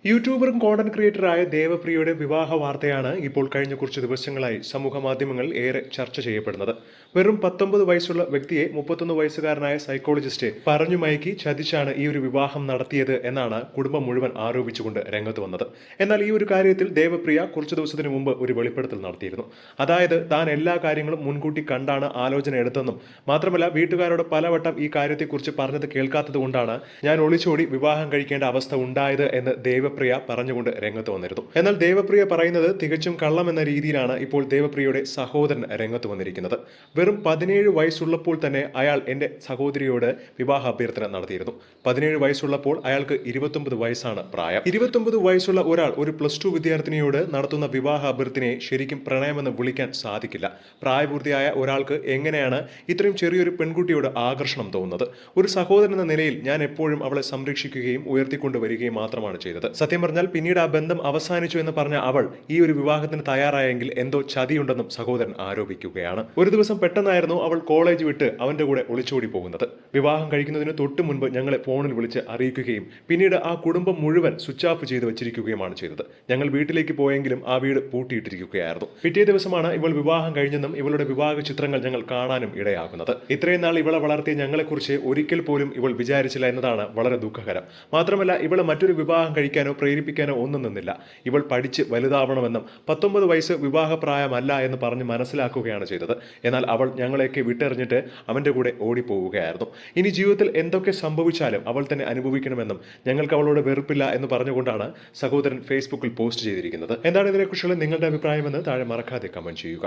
യൂട്യൂബറും content ക്രിയേറ്ററായ ദേവപ്രിയയുടെ വിവാഹ വാർത്തയാണ് ഇപ്പോൾ കഴിഞ്ഞ കുറച്ച് ദിവസങ്ങളായി സമൂഹ മാധ്യമങ്ങൾ ഏറെ ചർച്ച ചെയ്യപ്പെടുന്നത്. വെറും 19 വയസ്സുള്ള വ്യക്തിയെ 31 വയസ്സുകാരനായ സൈക്കോളജിസ്റ്റ് പറഞ്ഞു മയക്കി ചതിച്ചാണ് ഈ ഒരു വിവാഹം നടത്തിയത് എന്നാണ് കുടുംബം മുഴുവൻ ആരോപിച്ചുകൊണ്ട് രംഗത്ത് വന്നത്. എന്നാൽ ഈ ഒരു കാര്യത്തിൽ ദേവപ്രിയ കുറച്ചു ദിവസത്തിന് മുമ്പ് ഒരു വെളിപ്പെടുത്തൽ നടത്തിയിരുന്നു. അതായത് താൻ എല്ലാ കാര്യങ്ങളും മുൻകൂട്ടി കണ്ടാണ് ആലോചന എടുത്തതെന്നും മാത്രമല്ല വീട്ടുകാരോട് പലവട്ടം ഈ കാര്യത്തെക്കുറിച്ച് പറഞ്ഞത് കേൾക്കാത്തത് കൊണ്ടാണ് ഞാൻ ഒളിച്ചോടി വിവാഹം കഴിക്കേണ്ട അവസ്ഥ ഉണ്ടായത് എന്ന് ദേവപ്രിയ പറഞ്ഞുകൊണ്ട് രംഗത്ത് വന്നിരുന്നു. എന്നാൽ ദേവപ്രിയ പറയുന്നത് തികച്ചും കള്ളം എന്ന രീതിയിലാണ് ഇപ്പോൾ ദേവപ്രിയയുടെ സഹോദരൻ രംഗത്ത് വന്നിരിക്കുന്നത്. വെറും 17 വയസ്സുള്ളപ്പോൾ തന്നെ അയാൾ എന്റെ സഹോദരിയോട് വിവാഹ അഭ്യർത്ഥന നടത്തിയിരുന്നു. 17 വയസ്സുള്ളപ്പോൾ അയാൾക്ക് 29 വയസ്സാണ് പ്രായം. 29 വയസ്സുള്ള ഒരാൾ ഒരു +2 വിദ്യാർത്ഥിനിയോട് നടത്തുന്ന വിവാഹ അഭ്യർത്ഥനയെ ശരിക്കും പ്രണയമെന്ന് വിളിക്കാൻ സാധിക്കില്ല. പ്രായപൂർത്തിയായ ഒരാൾക്ക് എങ്ങനെയാണ് ഇത്രയും ചെറിയൊരു പെൺകുട്ടിയോട് ആകർഷണം തോന്നുന്നത്? ഒരു സഹോദരൻ എന്ന നിലയിൽ ഞാൻ എപ്പോഴും അവളെ സംരക്ഷിക്കുകയും ഉയർത്തിക്കൊണ്ടുവരികയും മാത്രമാണ് ചെയ്തത്. സത്യം പറഞ്ഞാൽ പിന്നീട് ആ ബന്ധം അവസാനിച്ചു എന്ന് പറഞ്ഞ അവൾ ഈ ഒരു വിവാഹത്തിന് തയ്യാറായെങ്കിൽ എന്തോ ചതിയുണ്ടെന്നും സഹോദരൻ ആരോപിക്കുകയാണ്. ഒരു ദിവസം പെട്ടെന്നായിരുന്നു അവൾ കോളേജ് വിട്ട് അവന്റെ കൂടെ ഒളിച്ചോടി പോകുന്നത്. വിവാഹം കഴിക്കുന്നതിന് തൊട്ട് മുൻപ് ഞങ്ങളെ ഫോണിൽ വിളിച്ച് അറിയിക്കുകയും പിന്നീട് ആ കുടുംബം മുഴുവൻ സ്വിച്ച് ഓഫ് ചെയ്ത് വെച്ചിരിക്കുകയുമാണ് ചെയ്തത്. ഞങ്ങൾ വീട്ടിലേക്ക് പോയെങ്കിലും ആ വീട് പൂട്ടിയിട്ടിരിക്കുകയായിരുന്നു. പിറ്റേ ദിവസമാണ് ഇവൾ വിവാഹം കഴിഞ്ഞെന്നും ഇവളുടെ വിവാഹ ചിത്രങ്ങൾ ഞങ്ങൾ കാണാനും ഇടയാകുന്നത്. ഇത്രയും നാൾ ഇവളെ വളർത്തിയ ഞങ്ങളെക്കുറിച്ച് ഒരിക്കൽ പോലും ഇവൾ വിചാരിച്ചില്ല എന്നതാണ് വളരെ ദുഃഖകരം. മാത്രമല്ല ഇവളെ മറ്റൊരു വിവാഹം കഴിക്കാനോ പ്രേരിപ്പിക്കാനോ ഒന്നും നിന്നില്ല. ഇവൾ പഠിച്ച് വലുതാവണമെന്നും 19 വയസ്സ് വിവാഹപ്രായമല്ല എന്ന് പറഞ്ഞ് മനസ്സിലാക്കുകയാണ് ചെയ്തത്. എന്നാൽ അവൾ ഞങ്ങളെയൊക്കെ വിട്ടെറിഞ്ഞിട്ട് അവന്റെ കൂടെ ഓടിപ്പോവുകയായിരുന്നു. ഇനി ജീവിതത്തിൽ എന്തൊക്കെ സംഭവിച്ചാലും അവൾ തന്നെ അനുഭവിക്കണമെന്നും ഞങ്ങൾക്ക് അവളോട് വെറുപ്പില്ല എന്ന് പറഞ്ഞുകൊണ്ടാണ് സഹോദരൻ ഫേസ്ബുക്കിൽ പോസ്റ്റ് ചെയ്തിരിക്കുന്നത്. എന്താണ് ഇതിനെക്കുറിച്ചുള്ള നിങ്ങളുടെ അഭിപ്രായമെന്ന് താഴെ മറക്കാതെ കമന്റ് ചെയ്യുക.